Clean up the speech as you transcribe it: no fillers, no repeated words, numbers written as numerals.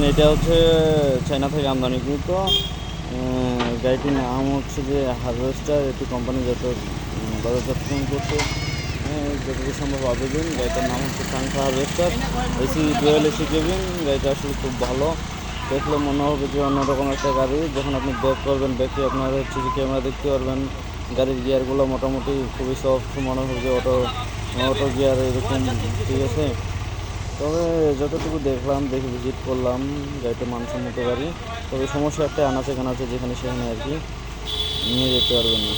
এটা হচ্ছে চায়না থেকে আমদানিকৃত। গাড়িটির নাম হচ্ছে যে হারভেস্টার। এটি কোম্পানি বাজারজাতকরণ করছে যতটুকু সম্ভব আবেদন। গাড়িটার নাম হচ্ছে সাংখা harvester. AC dual AC cabin. গাড়িটা আসলে খুব ভালো, দেখলে মনে হবে যে অন্যরকম একটা গাড়ি। যখন আপনি ব্যাক করবেন, ব্যাকে আপনার হচ্ছে যে ক্যামেরা দেখতে পারবেন। গাড়ির গিয়ারগুলো মোটামুটি খুবই সফট, মনে হবে যে অটো গিয়ার এরকম, ঠিক আছে। তবে যতটুকু দেখলাম, দেখে ভিজিট করলাম, গাড়িটা মানসম্মত গাড়ি। তবে সমস্যা একটা আনাচে কানাচে, যেখানে সেখানে আর কি নিয়ে যেতে পারবেন না।